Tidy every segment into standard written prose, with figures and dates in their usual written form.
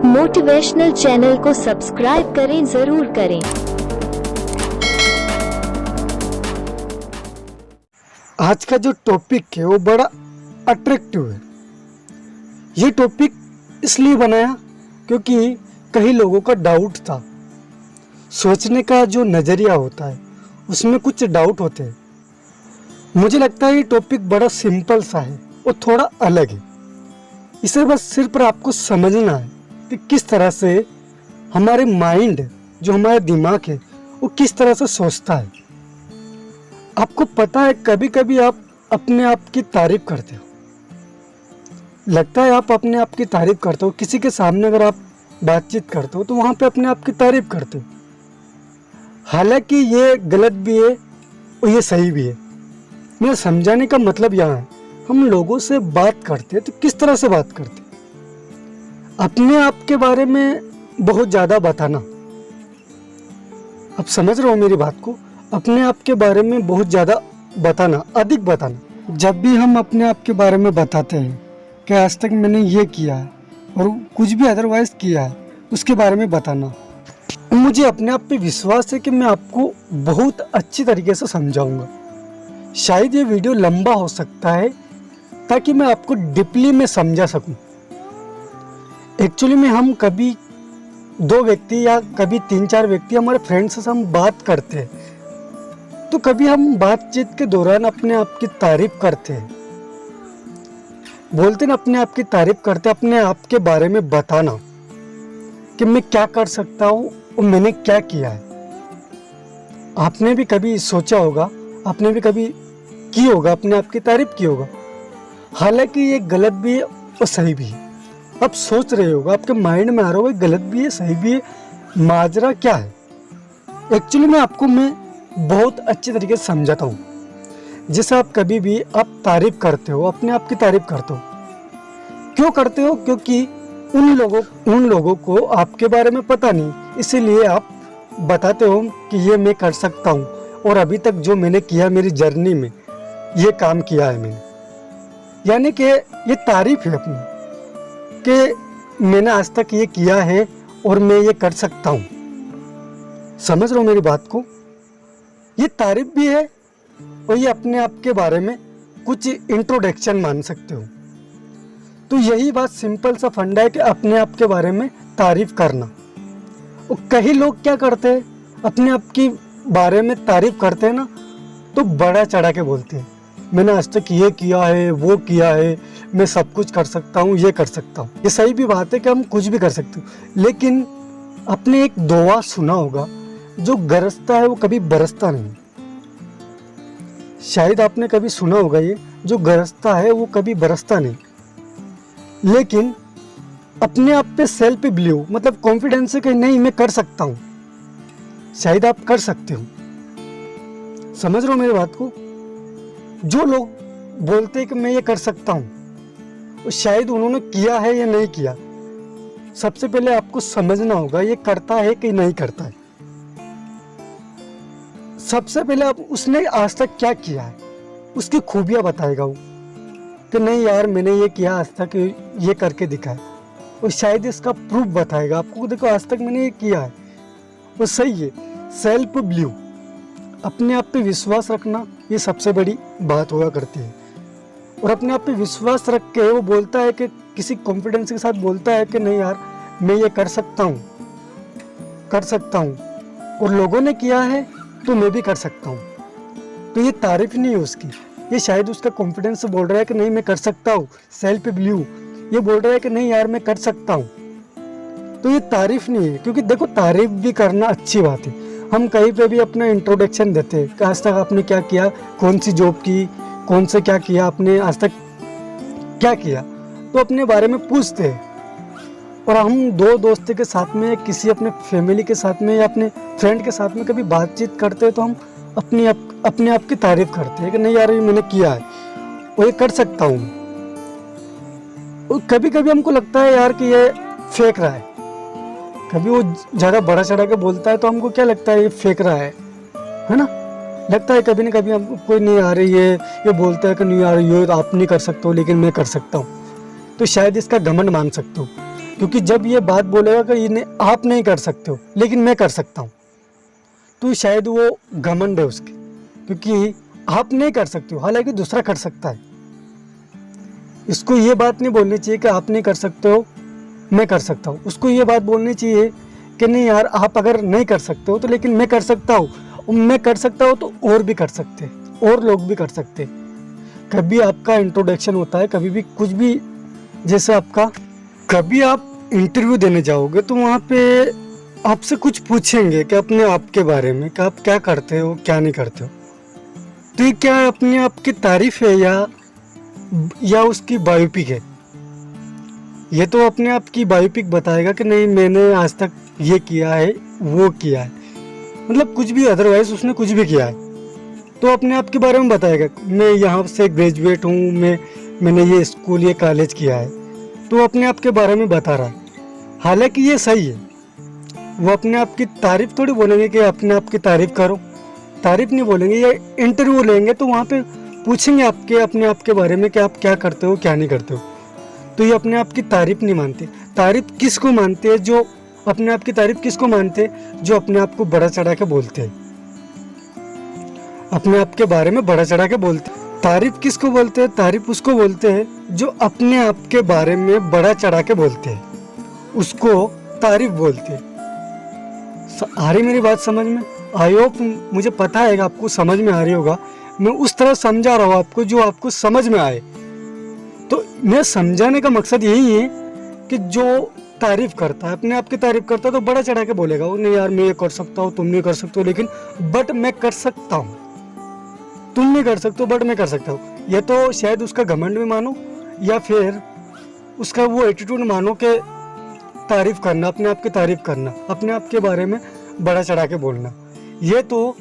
Motivational channel को subscribe करें, जरूर करें। आज का जो टॉपिक है वो बड़ा अट्रैक्टिव है। ये टॉपिक इसलिए बनाया क्योंकि कई लोगों का डाउट था। सोचने का जो नज़रिया होता है उसमें कुछ डाउट होते हैं। मुझे लगता है ये टॉपिक बड़ा सिंपल सा है और थोड़ा अलग है। इसे बस सिर्फ आपको समझना है कि किस तरह से हमारे माइंड, जो हमारा दिमाग है, वो किस तरह से सोचता है। आपको पता है, कभी कभी आप अपने आप की तारीफ करते हो। लगता है आप अपने आप की तारीफ करते हो। किसी के सामने अगर आप बातचीत करते हो तो वहाँ पे अपने आप की तारीफ करते हो। हालांकि ये गलत भी है और ये सही भी है। मेरा समझाने का मतलब यहाँ है, हम लोगों से बात करते हैं तो किस तरह से बात करते हैं। अपने आप के बारे में बहुत ज़्यादा बताना, आप समझ रहे हो मेरी बात को। अपने आप के बारे में बहुत ज़्यादा बताना, अधिक बताना। जब भी हम अपने आप के बारे में बताते हैं कि आज तक मैंने ये किया है और कुछ भी अदरवाइज किया है, उसके बारे में बताना। मुझे अपने आप पे विश्वास है कि मैं आपको बहुत अच्छी तरीके से समझाऊंगा। शायद ये वीडियो लंबा हो सकता है ताकि मैं आपको डीपली में समझा सकूं। एक्चुअली में हम कभी 2 व्यक्ति या कभी 3-4 व्यक्ति हमारे फ्रेंड्स से हम बात करते हैं, तो कभी हम बातचीत के दौरान अपने आप की तारीफ करते हैं, बोलते ना, अपने आप की तारीफ करते हैं। अपने आप के बारे में बताना कि मैं क्या कर सकता हूँ और मैंने क्या किया है। आपने भी कभी सोचा होगा, आपने भी कभी की होगा, अपने आप की तारीफ की होगा। हालांकि ये गलत भी है और सही भी है। आप सोच रहे होगा, आपके माइंड में आ रहा होगा गलत भी है सही भी है, माजरा क्या है। एक्चुअली मैं आपको बहुत अच्छी तरीके से समझाता हूँ। जैसे आप कभी भी आप तारीफ करते हो, अपने आप की तारीफ करते हो, क्यों करते हो? क्योंकि उन लोगों को आपके बारे में पता नहीं, इसीलिए आप बताते हो कि ये मैं कर सकता हूँ और अभी तक जो मैंने किया, मेरी जर्नी में ये काम किया है मैंने। यानी कि ये तारीफ है अपनी कि मैंने आज तक ये किया है और मैं ये कर सकता हूँ। समझ रहे हो मेरी बात को? ये तारीफ भी है और ये अपने आप के बारे में कुछ इंट्रोडक्शन मान सकते हो। तो यही बात, सिंपल सा फंडा है कि अपने आप के बारे में तारीफ करना। और कई लोग क्या करते हैं, अपने आप के बारे में तारीफ करते हैं ना, तो बड़ा चढ़ा के बोलते हैं, मैंने आज तक ये किया है, वो किया है, मैं सब कुछ कर सकता हूँ, ये कर सकता हूँ। ये सही भी बात है कि हम कुछ भी कर सकते हो, लेकिन आपने एक दोहा सुना होगा, जो गरजता है वो कभी बरसता नहीं। शायद आपने कभी सुना होगा, ये जो गरजता है वो कभी बरसता नहीं। लेकिन अपने आप पे सेल्फ बिलीव, मतलब कॉन्फिडेंस है कि नहीं मैं कर सकता हूँ, शायद आप कर सकते हो। समझ रहे हो मेरी बात को? जो लोग बोलते हैं कि मैं ये कर सकता हूँ, शायद उन्होंने किया है या नहीं किया। सबसे पहले आपको समझना होगा ये करता है कि नहीं करता है। सबसे पहले आप उसने आज तक क्या किया है, उसकी खूबियां बताएगा वो कि नहीं यार मैंने ये किया आज तक, ये करके दिखाया। और शायद इसका प्रूफ बताएगा आपको, देखो आज तक मैंने ये किया है। वो सही है। सेल्फ बिलीव, अपने आप पे विश्वास रखना, ये सबसे बड़ी बात हुआ करती है। और अपने आप पे विश्वास रख के वो बोलता है कि किसी कॉन्फिडेंस के साथ बोलता है कि नहीं यार मैं ये कर सकता हूँ, कर सकता हूँ, और लोगों ने किया है तो मैं भी कर सकता हूँ। तो ये तारीफ नहीं है उसकी, ये शायद उसका कॉन्फिडेंस बोल रहा है कि नहीं मैं कर सकता हूँ। सेल्फ बिलीव ये बोल रहा है कि नहीं यार मैं कर सकता हूँ। तो ये तारीफ नहीं है, क्योंकि देखो तारीफ भी करना अच्छी बात है। हम कहीं पे भी अपना इंट्रोडक्शन देते हैं कि आज तक आपने क्या किया, कौन सी जॉब की, कौन से क्या किया आपने, आज तक क्या किया, तो अपने बारे में पूछते हैं। और हम 2 दोस्तों के साथ में, किसी अपने फैमिली के साथ में या अपने फ्रेंड के साथ में कभी बातचीत करते हैं तो हम अपने आप की तारीफ करते हैं कि नहीं यार ये मैंने किया है और ये कर सकता हूँ। और कभी कभी हमको लगता है यार कि ये फेंक रहा है, कभी वो ज़्यादा बड़ा चढ़ा के बोलता है तो हमको क्या लगता है ये फेंक रहा है ना। लगता है कभी ना कभी हमको कोई नहीं आ रही है, ये बोलता है कि नहीं आ रही है, आप नहीं कर सकते हो लेकिन मैं कर सकता हूँ, तो शायद इसका घमंड मान सकते हो। क्योंकि जब ये बात बोलेगा कि इन्हें आप नहीं कर सकते हो लेकिन मैं कर सकता हूँ, तो शायद वो घमंड है उसके, क्योंकि आप नहीं कर सकते हो हालांकि दूसरा कर सकता है। इसको ये बात नहीं बोलनी चाहिए कि आप नहीं कर सकते हो मैं कर सकता हूँ। उसको ये बात बोलनी चाहिए कि नहीं यार, आप अगर नहीं कर सकते हो तो लेकिन मैं कर सकता हूँ, और मैं कर सकता हूँ तो और भी कर सकते, और लोग भी कर सकते। कभी आपका इंट्रोडक्शन होता है, कभी भी कुछ भी, जैसे आपका कभी आप इंटरव्यू देने जाओगे तो वहाँ पे आपसे कुछ पूछेंगे कि अपने आप के बारे में कि आप क्या करते हो क्या नहीं करते हो। तो ये क्या अपने आप की तारीफ है या उसकी बायोपिक है? ये तो अपने आप की बायोपिक बताएगा कि नहीं मैंने आज तक ये किया है वो किया है, मतलब कुछ भी, अदरवाइज उसने कुछ भी किया है तो अपने आप के बारे में बताएगा। मैं यहाँ से ग्रेजुएट हूँ, मैंने ये स्कूल ये कॉलेज किया है, तो अपने आप के बारे में बता रहा है। हालांकि ये सही है, वो अपने आप की तारीफ थोड़ी बोलेंगे कि अपने आप की तारीफ करो, तारीफ नहीं बोलेंगे। ये इंटरव्यू लेंगे तो वहाँ पे पूछेंगे अपने आप के बारे में कि आप क्या करते हो क्या नहीं करते हो। तो ये अपने आप की तारीफ नहीं मानते। तारीफ किसको मानते हैं? जो अपने आप की तारीफ किसको मानते हैं? जो अपने आप को बड़ा चढ़ा के बोलते हैं, अपने आप के बारे में बड़ा चढ़ा के बोलते हैं। तारीफ किसको बोलते हैं? तारीफ उसको बोलते हैं जो अपने आप के बारे में बड़ा चढ़ा के बोलते हैं, उसको तारीफ बोलते हैं। आ रही मेरी बात समझ में? आई होप, मुझे पता है कि आपको समझ में आ रही होगा। मैं उस तरह समझा रहा हूँ आपको जो आपको समझ में आए। तो मैं समझाने का मकसद यही है कि जो तारीफ करता है, अपने आप की तारीफ करता है, तो बड़ा चढ़ा के बोलेगा वो, नहीं यार मैं ये कर सकता हूँ तुम नहीं कर सकते हो, लेकिन बट मैं कर सकता हूँ, तुम नहीं कर सकते हो बट मैं कर सकता हूँ। ये तो शायद उसका घमंड में मानो या फिर उसका वो एटीट्यूड मानो कि तारीफ करना, अपने आप की तारीफ करना, अपने आप के बारे में बड़ा चढ़ा के बोलना, ये तो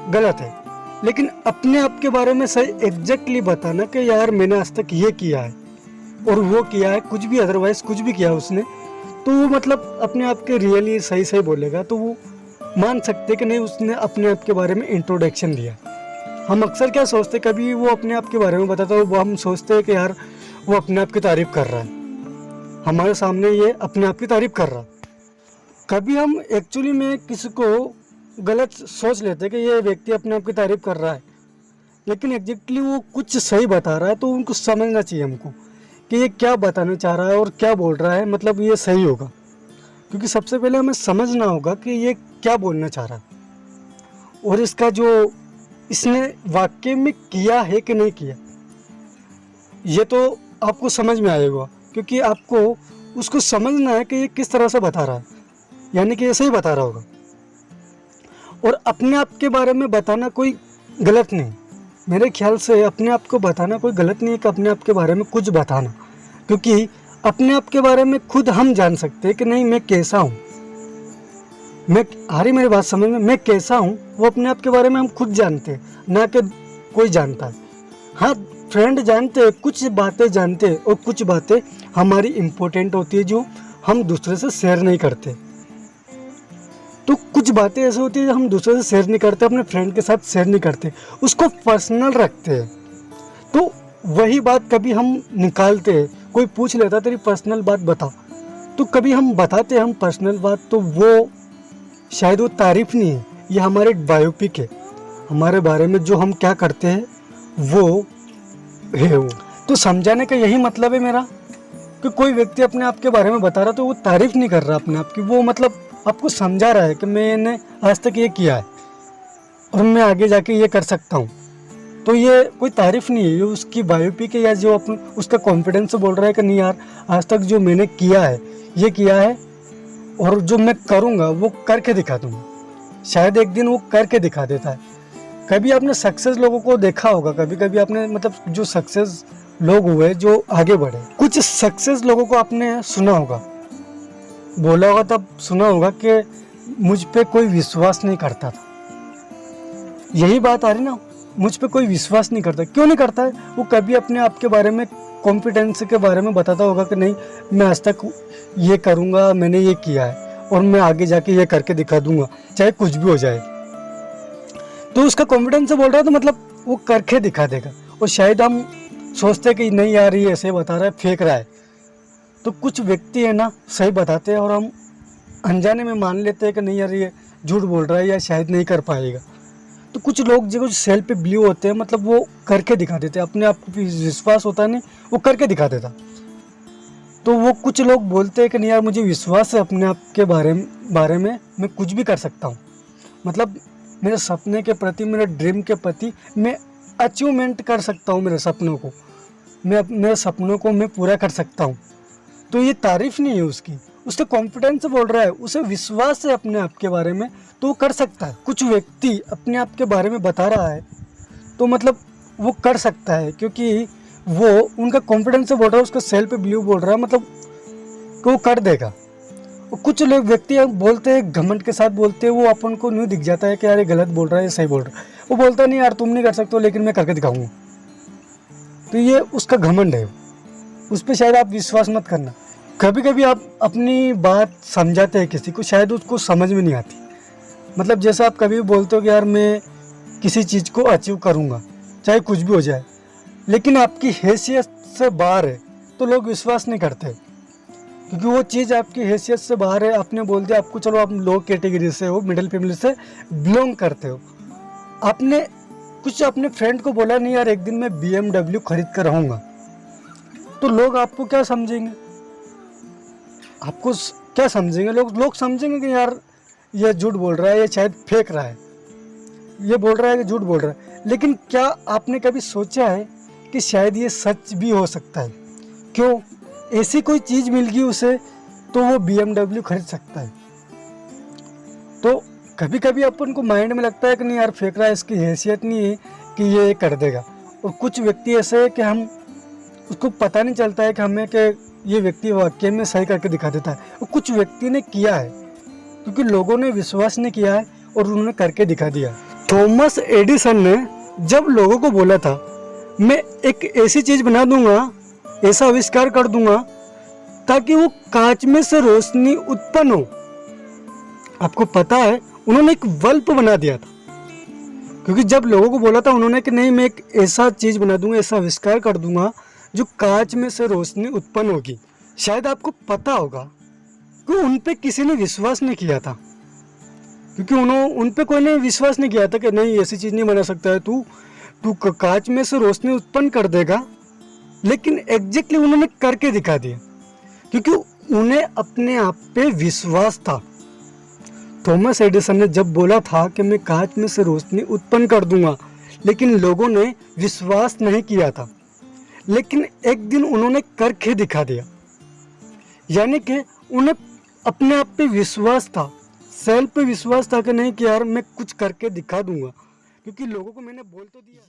गलत है। लेकिन अपने आप के बारे में सही एग्जैक्टली बताना कि यार मैंने आज तक ये किया है और वो किया है, कुछ भी अदरवाइज कुछ भी किया उसने, तो वो मतलब अपने आप के रियली सही सही बोलेगा, तो वो मान सकते कि नहीं उसने अपने आप के बारे में इंट्रोडक्शन दिया। हम अक्सर क्या सोचते, कभी वो अपने आप के बारे में बताता है वो हम सोचते हैं कि यार वो अपने आप की तारीफ कर रहा है, हमारे सामने ये अपने आप की तारीफ कर रहा है। कभी हम एक्चुअली में किसी को गलत सोच लेते हैं कि ये व्यक्ति अपने आप की तारीफ कर रहा है, लेकिन एग्जैक्टली वो कुछ सही बता रहा है, तो उनको समझना चाहिए हमको कि ये क्या बताना चाह रहा है और क्या बोल रहा है, मतलब ये सही होगा। क्योंकि सबसे पहले हमें समझना होगा कि ये क्या बोलना चाह रहा है और इसका जो इसने वाक्य में किया है कि नहीं किया, ये तो आपको समझ में आएगा। क्योंकि आपको उसको समझना है कि ये किस तरह से बता रहा है, यानी कि ये सही बता रहा होगा। और अपने आप के बारे में बताना कोई गलत नहीं, मेरे ख्याल से अपने आप को बताना कोई गलत नहीं है कि अपने आप के बारे में कुछ बताना, क्योंकि अपने आप के बारे में खुद हम जान सकते हैं कि नहीं मैं कैसा हूँ, मैं आ रही मेरी बात समझ में, मैं कैसा हूँ वो अपने आप के बारे में हम खुद जानते हैं, ना कि कोई जानता है। हाँ, फ्रेंड जानते हैं, कुछ बातें जानते हैं और कुछ बातें हमारी इम्पोर्टेंट होती है जो हम दूसरे से शेयर नहीं करते। तो कुछ बातें ऐसी होती है जो हम दूसरे से शेयर नहीं करते, अपने फ्रेंड के साथ शेयर नहीं करते, उसको पर्सनल रखते हैं। तो वही बात कभी हम निकालते हैं, कोई पूछ लेता तेरी पर्सनल बात बता, तो कभी हम बताते हैं हम पर्सनल बात, तो वो शायद वो तारीफ नहीं है, ये हमारे बायोपिक है, हमारे बारे में जो हम क्या करते हैं वो है वो। तो समझाने का यही मतलब है मेरा कि कोई व्यक्ति अपने आप के बारे में बता रहा तो वो तारीफ नहीं कर रहा अपने आप की, वो मतलब आपको समझा रहा है कि मैंने आज तक ये किया है और मैं आगे जाके ये कर सकता हूँ। तो ये कोई तारीफ नहीं है, ये उसकी बायोपिक है, या जो अपन उसका कॉन्फिडेंस से बोल रहा है कि नहीं यार आज तक जो मैंने किया है ये किया है और जो मैं करूँगा वो करके दिखा दूँगा। शायद एक दिन वो करके दिखा देता है। कभी आपने सक्सेस लोगों को देखा होगा, कभी कभी आपने मतलब जो सक्सेस लोग हुए जो आगे बढ़े, कुछ सक्सेस लोगों को आपने सुना होगा, बोला होगा, तब सुना होगा कि मुझ पे कोई विश्वास नहीं करता था। यही बात आ रही ना, मुझ पे कोई विश्वास नहीं करता। क्यों नहीं करता है? वो कभी अपने आप के बारे में, कॉन्फिडेंस के बारे में बताता होगा कि नहीं मैं आज तक ये करूँगा, मैंने ये किया है और मैं आगे जाके ये करके दिखा दूंगा, चाहे कुछ भी हो जाए। तो उसका कॉन्फिडेंस से बोल रहा है, तो मतलब वो करके दिखा देगा। और शायद हम सोचते कि नहीं यार ये ऐसे बता रहा है, फेंक रहा है, तो कुछ व्यक्ति है ना सही बताते हैं और हम अनजाने में मान लेते हैं कि नहीं यार ये झूठ बोल रहा है या शायद नहीं कर पाएगा। तो कुछ लोग जो सेल्फ पे बिलीव होते हैं, मतलब वो करके दिखा देते हैं, अपने आप को विश्वास होता नहीं, वो करके दिखा देता। तो वो कुछ लोग बोलते हैं कि नहीं यार मुझे विश्वास है अपने आप के बारे में मैं कुछ भी कर सकता हूँ, मतलब मेरे सपने के प्रति, मेरे ड्रीम के प्रति मैं अचीवमेंट कर सकता हूँ, मेरे सपनों को मेरे सपनों को मैं पूरा कर सकता हूँ। तो ये तारीफ नहीं है उसकी, उससे कॉन्फिडेंस बोल रहा है, उसे विश्वास है अपने आप के बारे में, तो वो कर सकता है। कुछ व्यक्ति अपने आप के बारे में बता रहा है तो मतलब वो कर सकता है, क्योंकि वो उनका कॉन्फिडेंस से बोल रहा है, उसका सेल्फ बिलीव बोल रहा है, मतलब कि वो कर देगा। और कुछ लोग व्यक्ति बोलते हैं, घमंड के साथ बोलते हैं, वो अपन को न्यू दिख जाता है कि यार ये गलत बोल रहा है, ये सही बोल रहा है। वो बोलता नहीं यार तुम नहीं कर सकते हो, लेकिन मैं करके दिखाऊंगा। तो ये उसका घमंड है, उस पर शायद आप विश्वास मत करना। कभी कभी आप अपनी बात समझाते हैं किसी को, शायद उसको समझ में नहीं आती। मतलब जैसे आप कभी भी बोलते हो कि यार मैं किसी चीज़ को अचीव करूँगा, चाहे कुछ भी हो जाए, लेकिन आपकी हैसियत से बाहर है तो लोग विश्वास नहीं करते, क्योंकि वो चीज़ आपकी हैसियत से बाहर है। आपने बोल दिया आपको, चलो आप लो कैटेगरी से हो, मिडिल फैमिली से बिलोंग करते हो, आपने कुछ अपने फ्रेंड को बोला नहीं यार एक दिन मैं BMW खरीद कर रहूँगा, तो लोग आपको क्या समझेंगे? आपको क्या समझेंगे? लोग समझेंगे कि यार ये झूठ बोल रहा है, ये शायद फेंक रहा है, ये बोल रहा है कि झूठ बोल रहा है। लेकिन क्या आपने कभी सोचा है कि शायद ये सच भी हो सकता है? क्यों? ऐसी कोई चीज़ मिल गई उसे तो वो BMW खरीद सकता है। तो कभी कभी अपन को माइंड में लगता है कि नहीं यार फेंक रहा है, इसकी हैसियत नहीं है कि ये कर देगा। और कुछ व्यक्ति ऐसे है कि हम उसको पता नहीं चलता है कि हमें कि ये व्यक्ति वाकई में सही करके दिखा देता है। और कुछ व्यक्ति ने किया है, क्योंकि लोगों ने विश्वास नहीं किया है और उन्होंने करके दिखा दिया। थॉमस एडिसन ने जब लोगों को बोला था मैं एक ऐसी चीज़ बना दूंगा, ऐसा आविष्कार कर दूंगा ताकि वो कांच में से रोशनी उत्पन्न हो, आपको पता है उन्होंने एक बल्ब बना दिया था। क्योंकि जब लोगों को बोला था उन्होंने कि नहीं मैं एक ऐसा चीज़ बना दूंगा, ऐसा आविष्कार कर दूंगा जो कांच में से रोशनी उत्पन्न होगी। शायद आपको पता होगा कि उन पे किसी ने विश्वास नहीं किया था, क्योंकि उन पे कोई ने विश्वास नहीं किया था कि नहीं ऐसी चीज़ नहीं बना सकता है तू कांच में से रोशनी उत्पन्न कर देगा। लेकिन एग्जैक्टली उन्होंने करके दिखा दिया, क्योंकि उन्हें अपने आप पे विश्वास था। थॉमस एडिसन ने जब बोला था कि मैं कांच में से रोशनी उत्पन्न कर दूंगा, लेकिन लोगों ने विश्वास नहीं किया था, लेकिन एक दिन उन्होंने करके दिखा दिया। यानी कि उन्हें अपने आप पे विश्वास था, सेल्फ पे विश्वास था कि नहीं कि यार मैं कुछ करके दिखा दूंगा, क्योंकि लोगों को मैंने बोल तो दिया।